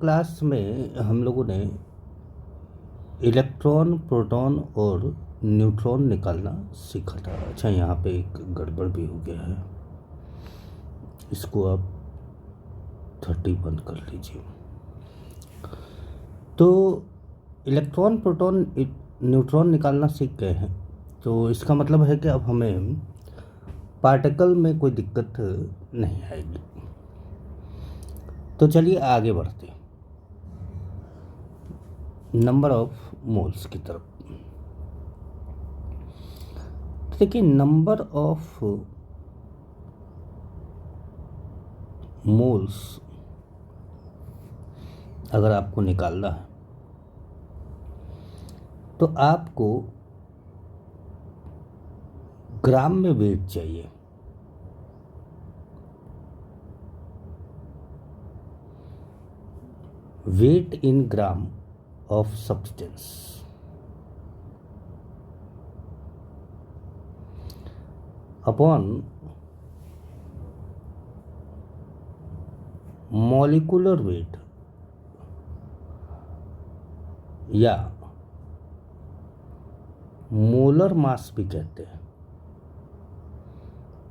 Class में हम लोगों ने इलेक्ट्रॉन, प्रोटॉन और न्यूट्रॉन निकालना सीखा था। अच्छा, यहाँ पे एक गड़बड़ भी हो गया है, इसको आप 30 बंद कर लीजिए। तो इलेक्ट्रॉन, प्रोटॉन, न्यूट्रॉन निकालना सीख गए हैं, तो इसका मतलब है कि अब हमें पार्टिकल में कोई दिक्कत नहीं आएगी। तो चलिए आगे बढ़ते हैं नंबर ऑफ मोल्स की तरफ। देखिए, नंबर ऑफ मोल्स अगर आपको निकालना है तो आपको ग्राम में वेट चाहिए। Weight in gram of substance. Upon molecular weight या मोलर मास भी कहते हैं।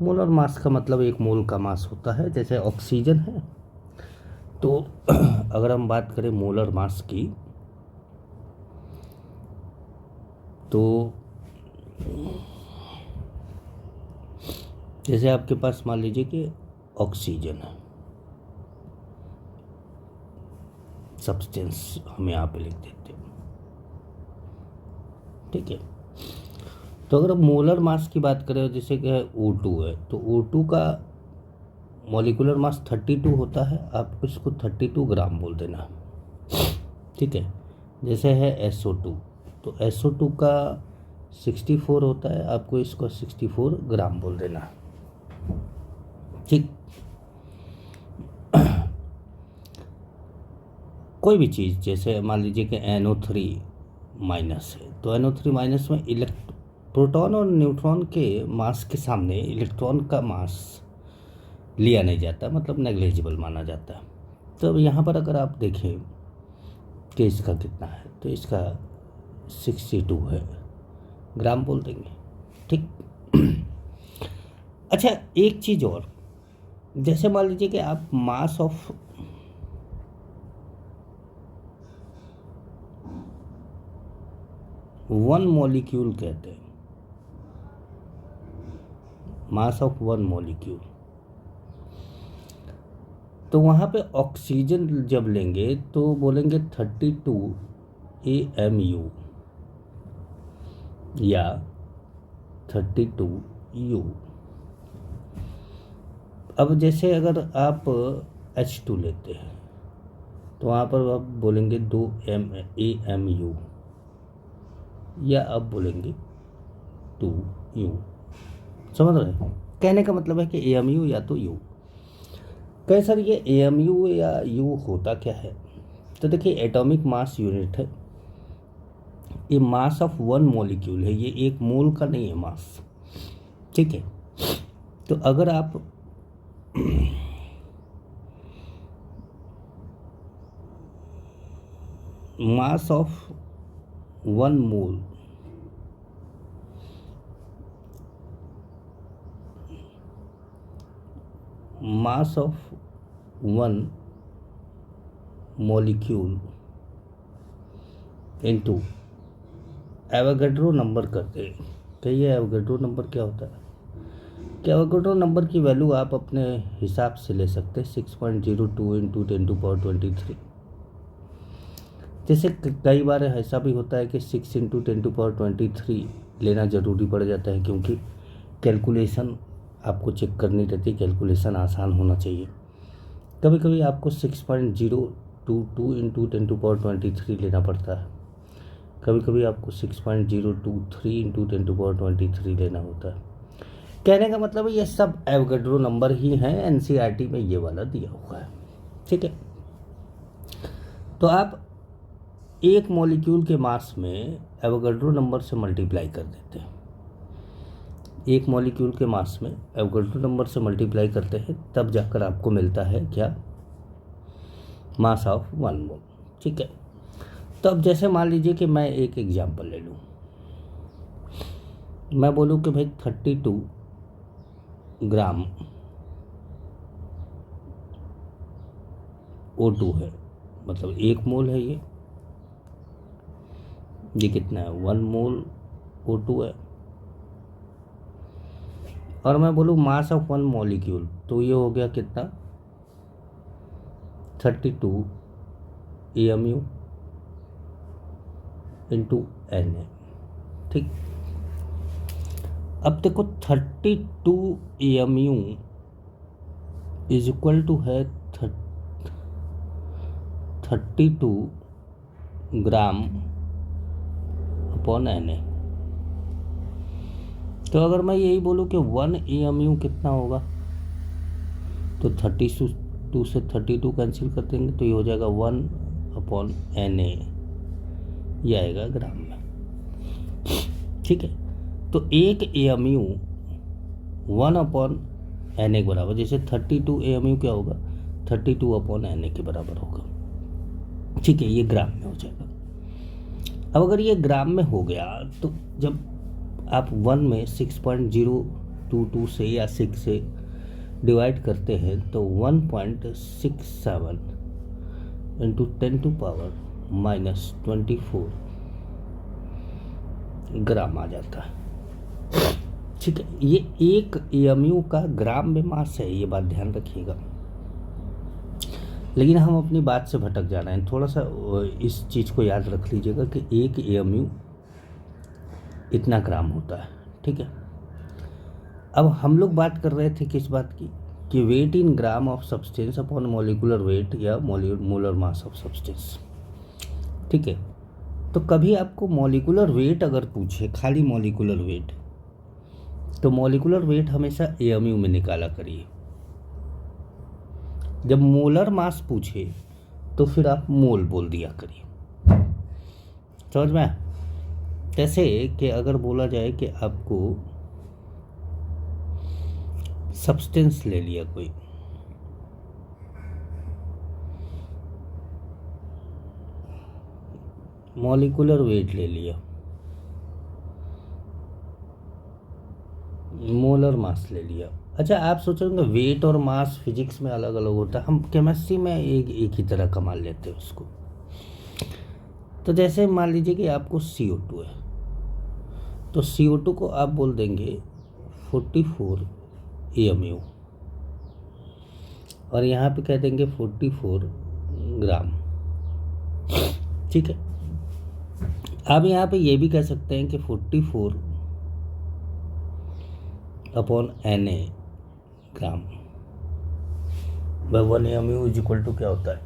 मोलर मास का मतलब एक मोल का मास होता है। जैसे ऑक्सीजन है, तो अगर हम बात करें मोलर मास की, तो जैसे आपके पास मान लीजिए कि ऑक्सीजन है, सब्सटेंस हम यहाँ पे लिख देते हैं, ठीक है। तो अगर हम मोलर मास की बात करें, जैसे कि O2 है, तो O2 का मॉलिक्यूलर मास 32 होता है। आपको इसको 32 ग्राम बोल देना है, ठीक है। जैसे है SO2, तो SO2 का 64 होता है, आपको इसको 64 ग्राम बोल देना है, ठीक। कोई भी चीज़, जैसे मान लीजिए कि NO3 माइनस है, तो NO3 माइनस में प्रोटॉन और न्यूट्रॉन के मास के सामने इलेक्ट्रॉन का मास लिया नहीं जाता, मतलब नेग्लिजिबल माना जाता है। तो अब यहाँ पर अगर आप देखें कि इसका कितना है, तो इसका 62 है, ग्राम बोल देंगे, ठीक। अच्छा, एक चीज़ और, जैसे मान लीजिए कि आप मास ऑफ वन मॉलिक्यूल कहते हैं, मास ऑफ वन मॉलिक्यूल, तो वहाँ पे ऑक्सीजन जब लेंगे तो बोलेंगे 32 AMU या 32 U। अब जैसे अगर आप H2 लेते हैं तो वहाँ पर आप बोलेंगे 2 AMU या आप बोलेंगे 2U। समझ रहे हैं? कहने का मतलब है कि AMU या तो U। कहे सर ये AMU या U होता क्या है? तो देखिए, एटॉमिक मास यूनिट है, ये मास ऑफ वन मॉलिक्यूल है, ये एक मोल का नहीं है मास, ठीक है। तो अगर आप mass of one mole mass of one molecule into Avogadro number करते हैं। कहिए एवोगैड्रो नंबर क्या होता है? कि एवोगैड्रो नंबर की वैल्यू आप अपने हिसाब से ले सकते हैं, 6.02 इंटू 10⁻23। जैसे कई बार ऐसा भी होता है कि 6 इंटू 10⁻23 लेना ज़रूरी पड़ जाता है, क्योंकि कैलकुलेशन आपको चेक करनी रहती है, कैलकुलेशन आसान होना चाहिए। कभी कभी आपको 6.022 इंटू 10⁻23 लेना पड़ता है, कभी कभी आपको 6.023 इंटू 10⁻23 लेना होता है। कहने का मतलब ये सब एवोगैड्रो नंबर ही हैं, NCERT में ये वाला दिया हुआ है, ठीक है। तो आप एक मॉलिक्यूल के मास में एवोगैड्रो नंबर से मल्टीप्लाई कर देते हैं, एक मॉलिक्यूल के मास में एवोगैड्रो नंबर से मल्टीप्लाई करते हैं, तब जाकर आपको मिलता है क्या? मास ऑफ 1 मोल। ठीक है, तो अब जैसे मान लीजिए कि मैं एक एग्जांपल ले लूँ, मैं बोलूँ कि भाई 32 ग्राम O2 है, मतलब 1 मोल है ये कितना है 1 मोल O2 है, और मैं बोलूँ मास ऑफ 1 मॉलिक्यूल, तो ये हो गया कितना 32 AMU इंटू Na। ठीक, अब देखो 32 AMU इज इक्वल टू है 32 ग्राम अपॉन Na। तो अगर मैं यही बोलूँ कि 1 AMU कितना होगा, तो 32 से 32 कैंसिल कर देंगे, तो ये हो जाएगा 1 अपॉन Na, ये आएगा ग्राम में। ठीक है, तो 1 AMU 1 अपॉन Na के बराबर, जैसे 32 AMU क्या होगा 32 अपॉन Na के बराबर होगा। ठीक है, ये ग्राम में हो जाएगा। अब अगर ये ग्राम में हो गया, तो जब आप 1 में 6.022 से या 6 से डिवाइड करते हैं तो 1.67 इंटू 10⁻⁻24 ग्राम आ जाता है। ठीक है, ये 1 AMU का ग्राम में मास है, ये बात ध्यान रखिएगा। लेकिन हम अपनी बात से भटक जा रहे हैं, थोड़ा सा इस चीज़ को याद रख लीजिएगा कि 1 AMU इतना ग्राम होता है। ठीक है, अब हम लोग बात कर रहे थे किस बात की, कि weight in gram of substance upon molecular weight या मोलर मास ऑफ सब्सटेंस। ठीक है, तो कभी आपको मॉलिकुलर वेट अगर पूछे, खाली मॉलिकुलर वेट, तो मॉलिकुलर वेट हमेशा AMU में निकाला करिए। जब मोलर मास पूछे तो फिर आप मोल बोल दिया करिए। समझ में? जैसे कि अगर बोला जाए कि आपको सब्सटेंस ले लिया, कोई मॉलिकुलर वेट ले लिया, मोलर मास ले लिया। अच्छा, आप सोचोगे वेट और मास फिजिक्स में अलग अलग होता है, हम केमिस्ट्री में एक ही तरह का मान लेते हैं उसको। तो जैसे मान लीजिए कि आपको CO2 है, तो CO2 को आप बोल देंगे 44 AMU, और यहाँ पे कह देंगे 44 ग्राम। ठीक है, आप यहाँ पे ये भी कह सकते हैं कि 44 upon Na gram. 1 AMU is equal to क्या होता है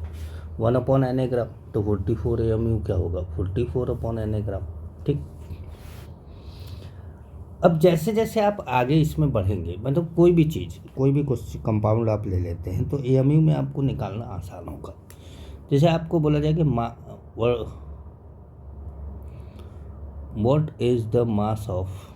1 अपॉन Na ग्राम, तो 44 AMU क्या होगा 44 अपॉन Na ग्राम। ठीक, अब जैसे जैसे आप आगे इसमें बढ़ेंगे, मतलब कोई भी चीज़, कोई भी क्वेश्चन कंपाउंड आप ले लेते हैं, तो AMU में आपको निकालना आसान होगा। जैसे आपको बोला जाए कि what is the mass of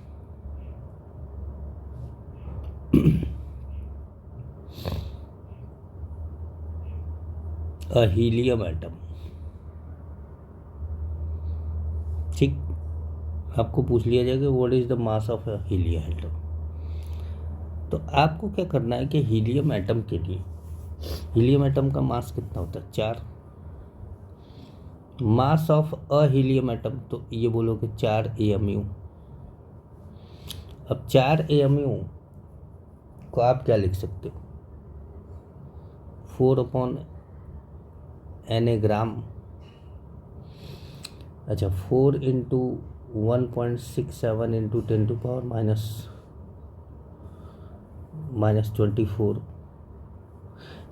a helium atom. ठीक, आपको पूछ लिया जाएगा what is the mass of a helium atom, तो आपको क्या करना है कि हीलियम एटम के लिए, हीलियम एटम का मास कितना होता है 4, mass of a helium atom, तो ये बोलोगे 4 AMU। अब 4 AMU को आप क्या लिख सकते हो 4 अपॉन Na ग्राम। अच्छा, 4 इंटू 1.67 इंटू 10⁻⁻24,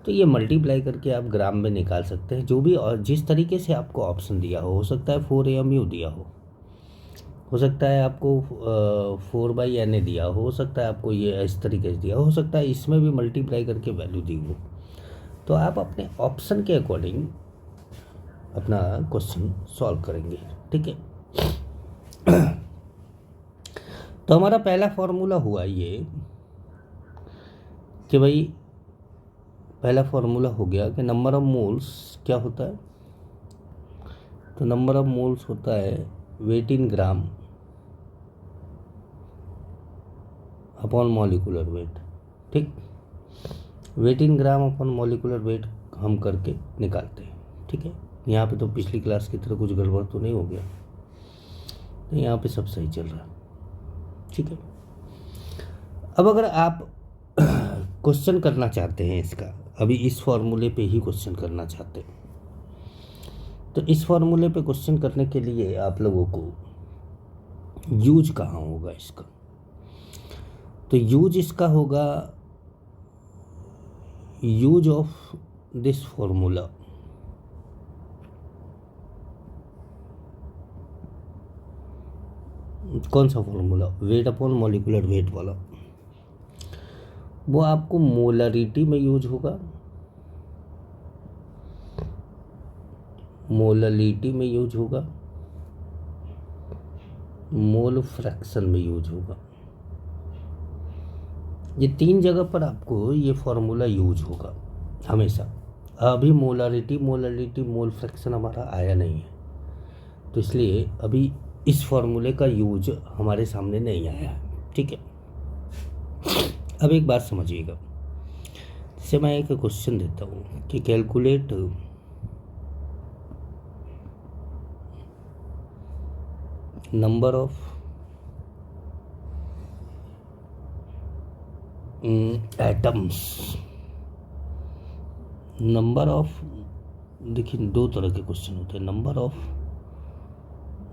तो ये मल्टीप्लाई करके आप ग्राम में निकाल सकते हैं, जो भी और जिस तरीके से आपको ऑप्शन दिया हो सकता है 4 AMU दिया हो सकता है आपको 4/Na दिया हो सकता है आपको ये इस तरीके से दिया हो सकता है इसमें भी मल्टीप्लाई करके वैल्यू दी हो। तो आप अपने ऑप्शन के अकॉर्डिंग अपना क्वेश्चन सॉल्व करेंगे। ठीक है, तो हमारा पहला फॉर्मूला हुआ ये कि भाई पहला फॉर्मूला हो गया कि नंबर ऑफ मोल्स क्या होता है, तो नंबर ऑफ मोल्स होता है wait in gram upon molecular wait. ठीक, wait in gram upon molecular wait हम करके निकालते हैं। ठीक है, यहाँ पे तो पिछली क्लास की तरह कुछ गड़बड़ तो नहीं हो गया, तो यहाँ पे सब सही चल रहा है। ठीक है, अब अगर आप क्वेश्चन करना चाहते हैं इसका, अभी इस फॉर्मूले पे ही क्वेश्चन करना चाहते हैं, तो इस फॉर्मूले पे क्वेश्चन करने के लिए आप लोगों को यूज कहाँ होगा इसका, तो यूज इसका होगा यूज ऑफ दिस फॉर्मूला। कौन सा formula, weight upon molecular wait वाला, वो आपको मोलरिटी में यूज होगा, मोलरिटी में यूज होगा, मोल फ्रैक्शन में यूज होगा। ये 3 जगह पर आपको ये फॉर्मूला यूज होगा हमेशा। अभी मोलरिटी मोल फ्रैक्शन हमारा आया नहीं है, तो इसलिए अभी इस फॉर्मूले का यूज हमारे सामने नहीं आया है। ठीक है, अब एक बात समझिएगा, जैसे मैं एक क्वेश्चन देता हूँ कि calculate number of atoms, number of, देखिए 2 तरह के क्वेश्चन होते हैं, number of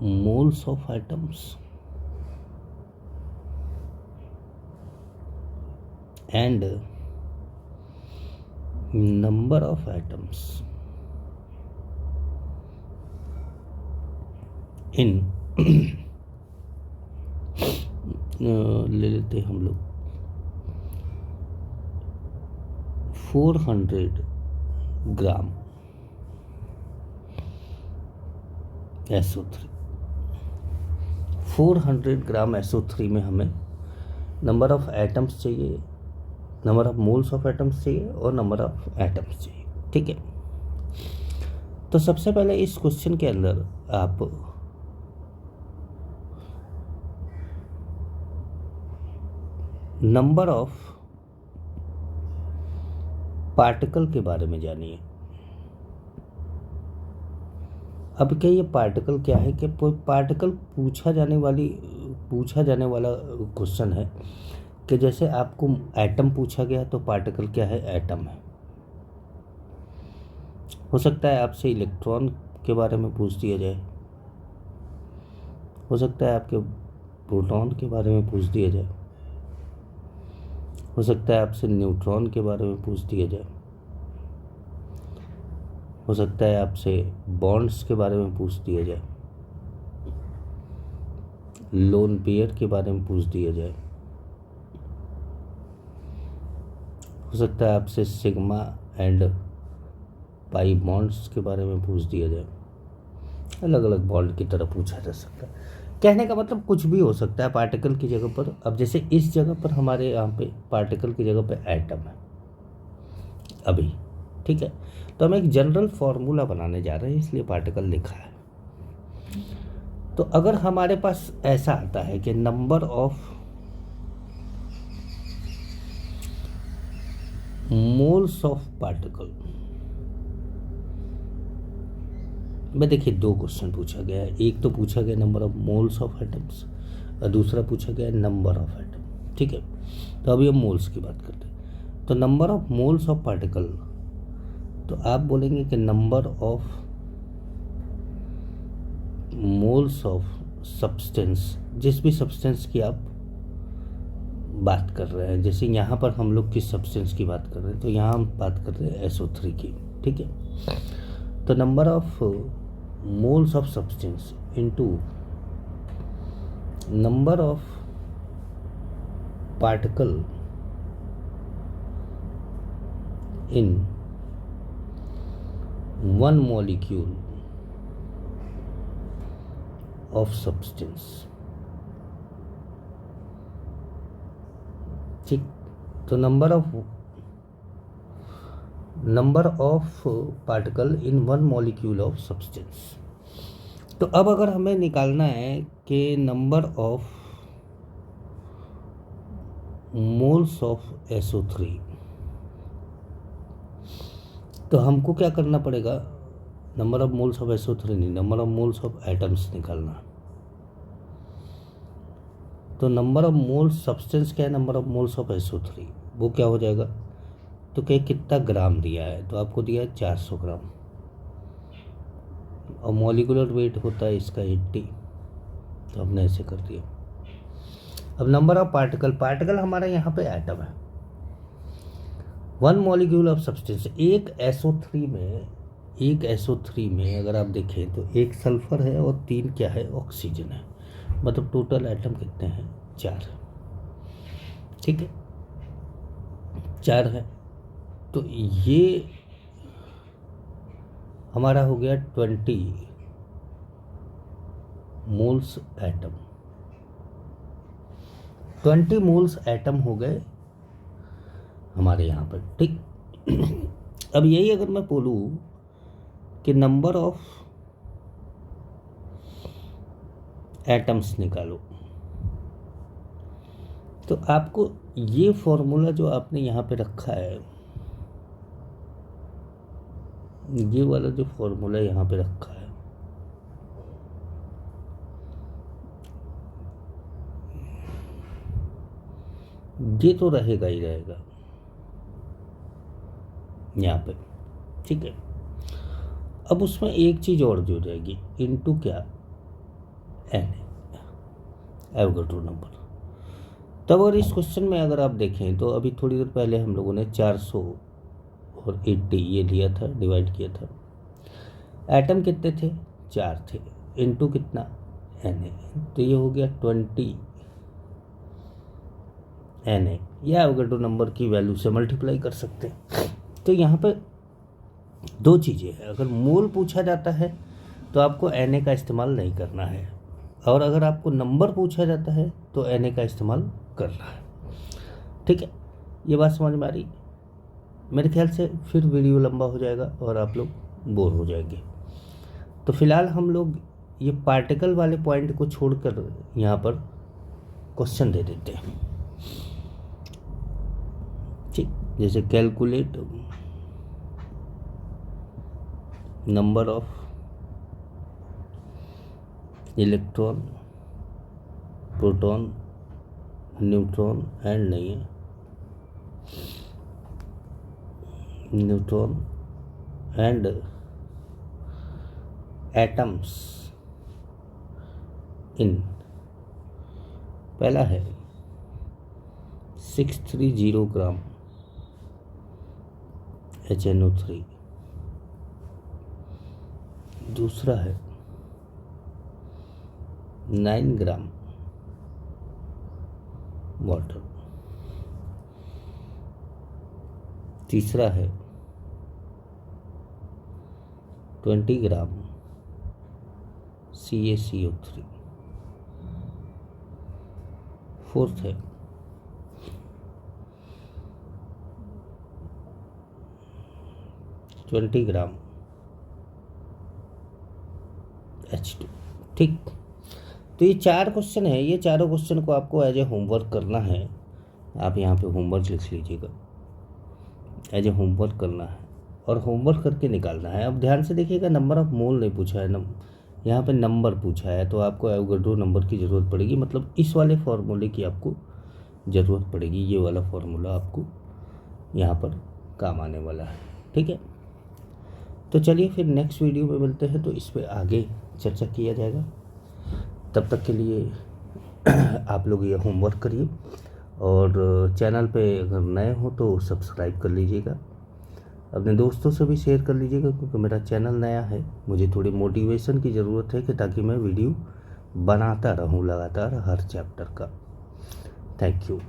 moles of atoms and number of atoms in ले लेते हैं हम लोग 400 ग्राम SO3, 400 ग्राम SO3 में हमें नंबर ऑफ एटम्स चाहिए, number of moles of atoms चाहिए और नंबर ऑफ एटम्स चाहिए। ठीक है, तो सबसे पहले इस क्वेश्चन के अंदर आप नंबर ऑफ पार्टिकल के बारे में जानिए। अब क्या ये पार्टिकल क्या है, कि पार्टिकल पूछा जाने वाला क्वेश्चन है कि जैसे आपको एटम पूछा गया तो पार्टिकल क्या है, एटम है। हो सकता है आपसे इलेक्ट्रॉन के बारे में पूछ दिया जाए, हो सकता है आपके प्रोटॉन के बारे में पूछ दिया जाए, हो सकता है आपसे न्यूट्रॉन के बारे में पूछ दिया जाए, हो सकता है आपसे बॉन्ड्स के बारे में पूछ दिया जाए, लोन पेयर के बारे में पूछ दिया जाए, हो सकता है आपसे सिग्मा एंड पाई बॉन्ड्स के बारे में पूछ दिया जाए। अलग अलग बॉन्ड की तरह पूछा जा सकता है। कहने का मतलब कुछ भी हो सकता है पार्टिकल की जगह पर। अब जैसे इस जगह पर हमारे यहाँ पे पार्टिकल की जगह पे एटम है अभी, ठीक है, तो हम एक जनरल फॉर्मूला बनाने जा रहे हैं, इसलिए पार्टिकल लिखा है। तो अगर हमारे पास ऐसा आता है कि number of moles of particle में, देखिए 2 क्वेश्चन पूछा गया है। एक तो पूछा गया number of moles of atoms और दूसरा पूछा गया नंबर ऑफ एटम। ठीक है, तो अभी हम मोल्स की बात करते हैं। तो number of moles of particle, तो आप बोलेंगे कि number of moles of substance, जिस भी सब्सटेंस की आप बात कर रहे हैं, जैसे यहाँ पर हम लोग किस सब्सटेंस की बात कर रहे हैं, तो यहाँ हम बात कर रहे हैं SO3 की। ठीक है, तो number of moles of substance into number of particle in 1 molecule of substance. ठीक, तो number of number of particle in one molecule of substance. तो अब अगर हमें निकालना है कि number of moles of SO3, तो हमको क्या करना पड़ेगा, number of moles of SO3 नहीं, number of moles of atoms निकालना। तो नंबर ऑफ मोल्स सब्सटेंस क्या है, number of moles of SO3, वो क्या हो जाएगा, तो क्या कितना ग्राम दिया है, तो आपको दिया है 400 ग्राम, और मॉलिकुलर वेट होता है इसका 80, तो हमने ऐसे कर दिया। अब नंबर ऑफ पार्टिकल, पार्टिकल हमारा यहाँ पे एटम है, वन मॉलिक्यूल ऑफ सब्सटेंस। एक SO3 में अगर आप देखें तो एक सल्फर है और 3 क्या है, ऑक्सीजन है, मतलब टोटल एटम कितने हैं, 4। ठीक है, 4 है। तो ये हमारा हो गया 20 मोल्स एटम, 20 मोल्स एटम हो गए हमारे यहाँ पर। ठीक, अब यही अगर मैं बोलूँ कि नंबर ऑफ एटम्स निकालो, तो आपको ये फॉर्मूला जो आपने यहाँ पे रखा है, ये वाला जो फॉर्मूला यहाँ पे रखा है, ये तो रहेगा ही रहेगा यहाँ पे। ठीक है, अब उसमें एक चीज़ और जो जाएगी, इनटू क्या, एन, एवोगाड्रो नंबर। तब और इस क्वेश्चन में अगर आप देखें तो अभी थोड़ी देर पहले हम लोगों ने 400 और 80 ये लिया था, डिवाइड किया था। एटम कितने थे, 4 थे, इनटू कितना, एन ए, तो ये हो गया 20 एन ए, या एवोगाड्रो नंबर की वैल्यू से मल्टीप्लाई कर सकते हैं। तो यहाँ पर 2 चीज़ें हैं, अगर मोल पूछा जाता है तो आपको एन ए का इस्तेमाल नहीं करना है, और अगर आपको नंबर पूछा जाता है तो एन ए का इस्तेमाल करना है। ठीक है, ये बात समझ में आ रही। मेरे ख्याल से फिर वीडियो लंबा हो जाएगा और आप लोग बोर हो जाएंगे, तो फिलहाल हम लोग ये पार्टिकल वाले पॉइंट को छोड़कर यहाँ पर क्वेश्चन दे देते हैं। ठीक, जैसे calculate number of electron, proton, neutron and नहीं है, न्यूट्रॉन एंड एटम्स इन, पहला है 630 ग्राम HNO3, दूसरा है 9 ग्राम वाटर, तीसरा है 20 ग्राम CaCO3, फोर्थ है 20 ग्राम H2। ठीक, तो ये 4 क्वेश्चन है, ये चारों क्वेश्चन को आपको एज ए होमवर्क करना है। आप यहाँ पे होमवर्क लिख लीजिएगा, एज ए होमवर्क करना है और होमवर्क करके निकालना है। अब ध्यान से देखिएगा, नंबर ऑफ मोल नहीं पूछा है, यहाँ पे नंबर पूछा है, तो आपको एवोगाड्रो नंबर की ज़रूरत पड़ेगी, मतलब इस वाले फार्मूले की आपको ज़रूरत पड़ेगी। ये वाला फार्मूला आपको यहाँ पर काम आने वाला है। ठीक है, तो चलिए फिर नेक्स्ट वीडियो में मिलते हैं, तो इस पर आगे चर्चा किया जाएगा। तब तक के लिए आप लोग ये होमवर्क करिए, और चैनल पे अगर नए हो तो सब्सक्राइब कर लीजिएगा, अपने दोस्तों से भी शेयर कर लीजिएगा, क्योंकि मेरा चैनल नया है, मुझे थोड़ी मोटिवेशन की ज़रूरत है कि ताकि मैं वीडियो बनाता रहूं लगातार हर चैप्टर का। Thank you.